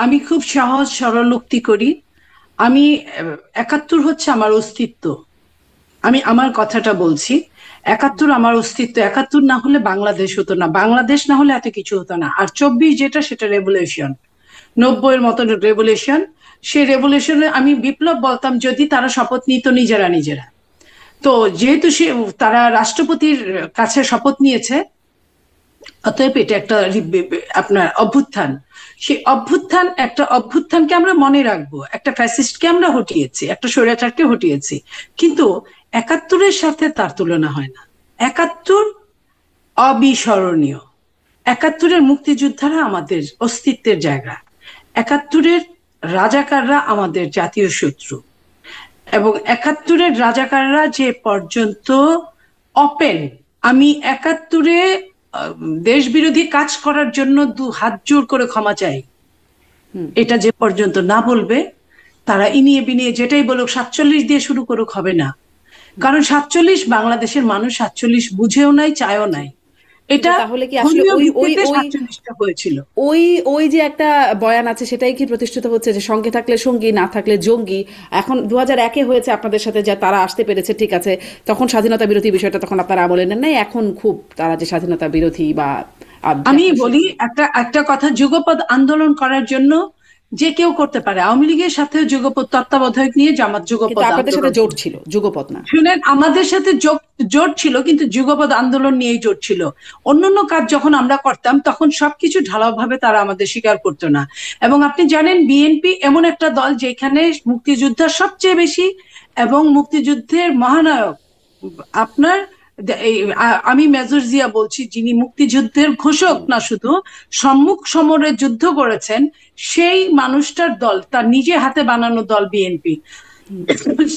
আমি খুব সহজ সরল উক্তি করি। আমি ৭১ হচ্ছে আমার অস্তিত্ব। আমি আমার কথাটা বলছি। ৭১ আমার অস্তিত্ব। ৭১ না হলে বাংলাদেশ হতো না, বাংলাদেশ না হলে এত কিছু হতো না। আর ২৪ যেটা, সেটা রেভলিউশন, ৯০ এর মতন রেভলিউশন। সেই রেভলিউশনে আমি বিপ্লব বলতাম যদি তারা শপথ নিত নিজেরা নিজেরা। তো যেহেতু তারা রাষ্ট্রপতির কাছে শপথ নিয়েছে, অতএব এটা একটা আপনার অভ্যুত্থান। সেই অভ্যুত্থান, একটা অভ্যুত্থানকে আমরা মনে রাখবো। একটা ফ্যাসিস্টকে আমরা হটিয়েছি, একটা স্বৈরাচারকে হটিয়েছি, কিন্তু ৭১-এর সাথে তার তুলনা হয় না। ৭১ অবিস্মরণীয়। ৭১-এর মুক্তিযোদ্ধারা আমাদের অস্তিত্বের জায়গা। ৭১-এর রাজাকাররা আমাদের জাতীয় শত্রু। এবং ৭১-এর রাজাকাররা যে পর্যন্ত ওপেন, আমি ৭১-এ দেশ বিরোধী কাজ করার জন্য দু হাত জোর করে ক্ষমা চাই, এটা যে পর্যন্ত না বলবে, তারা ইনিয়ে বিনিয়ে যেটাই বলুক, ৪৭ দিয়ে শুরু করুক, হবে না। কারণ ৪৭ বাংলাদেশের মানুষ ৪৭ বুঝেও নাই, চায়ও নাই। এটা তাহলে কি আসলে ধর্মীয় ওই ওই ভিত্তিতে ওই ৪৭টা হয়েছিল। ওই ওই যে একটা বয়ান আছে, সেটাই কি প্রতিষ্ঠিত হচ্ছে যে সঙ্গে থাকলে সঙ্গী, না থাকলে জঙ্গি? এখন ২০০১-এ হয়েছে আপনাদের সাথে, যে তারা আসতে পেরেছে, ঠিক আছে, তখন স্বাধীনতা বিরোধী বিষয়টা তখন আপনারা আমলে নেন নাই, এখন খুব তারা যে স্বাধীনতা বিরোধী বা আমি একটা বলি একটা একটা কথা, যুগপৎ আন্দোলন করার জন্য যে কেউ করতে পারে। আওয়ামী লীগের সাথে যুগপৎ তত্ত্বাবধায়ক নিয়ে জামাত কিন্তু যুগপৎ আপনাদের সাথে আন্দোলন জোট করেছে। ছিল, যুগপৎ না। শুনেন, আমাদের সাথে জোট ছিল, কিন্তু যুগপৎ আন্দোলন নিয়েই জোট ছিল। অন্যান্য কাজ যখন আমরা করতাম, তখন সবকিছু ঢালাও ভাবে তারা আমাদের স্বীকার করতো না। এবং আপনি জানেন, বিএনপি এমন একটা দল যেখানে মুক্তিযোদ্ধা সবচেয়ে বেশি, এবং মুক্তিযুদ্ধের মহানায়ক আপনার আমি মেজর জিয়া বলছি, যিনি মুক্তিযুদ্ধের ঘোষক না শুধু, সম্মুখ সমরে যুদ্ধ করেছেন, সেই মানুষটার দল, তার নিজে হাতে বানানো দল বিএনপি।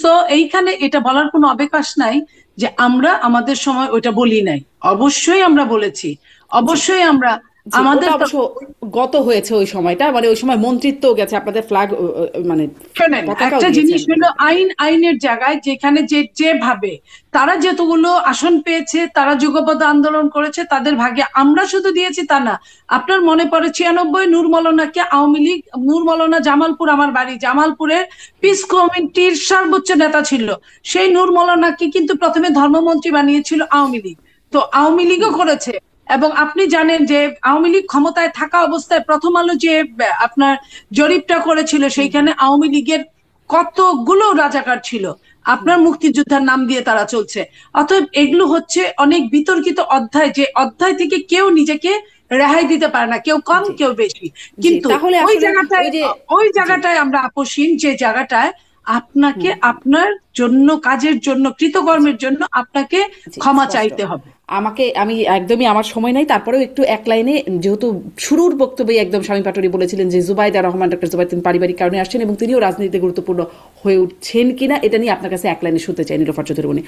তো এইখানে এটা বলার কোনো অবকাশ নাই যে আমরা আমাদের সময় ওইটা বলি নাই। অবশ্যই আমরা বলেছি, জি, অবশ্যই আমরা জি, আমাদের ওটা অবশ্য গত হয়েছে ওই সময়টা, মানে ওই সময় মন্ত্রিত্ব গেছে, আপনাদের ফ্ল্যাগ, মানে শোনেন, পতাকাও একটা জিনিস দিয়েছেন। হলো আইনের জায়গায়, যেখানে যেভাবে তারা যতগুলো আসন পেয়েছে, তারা যুগপৎ আন্দোলন করেছে, তাদের ভাগে আমরা শুধু দিয়েছি তা না। আপনার মনে পড়ে ৯৬ নূর মৌলানাকে আওয়ামী লীগ, নূর মৌলানা জামালপুর, আমার বাড়ি জামালপুরের, পিস কমিটির সর্বোচ্চ নেতা ছিল। সেই নূর মৌলানাকে কিন্তু প্রথমে ধর্মমন্ত্রী বানিয়েছিল আওয়ামী লীগ। তো আওয়ামী লীগও করেছে। এবং আপনি জানেন যে আওয়ামী লীগ ক্ষমতায় থাকা অবস্থায় প্রথম আলো যে আপনার জরিপটা করেছিল, সেইখানে আওয়ামী লীগের কতগুলো রাজাকার ছিল, আপনার মুক্তিযোদ্ধার নাম দিয়ে তারা চলছে। অতএব এগুলো হচ্ছে অনেক বিতর্কিত অধ্যায়, যে অধ্যায় থেকে কেউ নিজেকে রেহাই দিতে পারে না, কেউ কম জি, কেউ বেশি। জি, কিন্তু তাহলে ওই আসলে জায়গাটায়, ওই যে, ওই জি, জায়গাটায় আমরা আপোষহীন, যে জায়গাটায় আপনাকে আপনার জন্য, কাজের জন্য, কৃতকর্মের জন্য আপনাকে জি, ক্ষমা স্পষ্ট। চাইতে হবে। আমি একদমই, আমার সময় নাই, তারপরেও একটু এক লাইনে, যেহেতু শুরুর বক্তব্যে একদম স্বামী পাটোয়ারি বলেছিলেন যে জুবাইদা রহমান, ডক্টর জুবাইদ, তিনি পারিবারিক কারণে আসছেন এবং তিনিও রাজনীতিতে গুরুত্বপূর্ণ হয়ে উঠছেন কিনা, এটা নিয়ে আপনার কাছে এক লাইনে শুনতে চাই, নীলোফার চৌধুরী।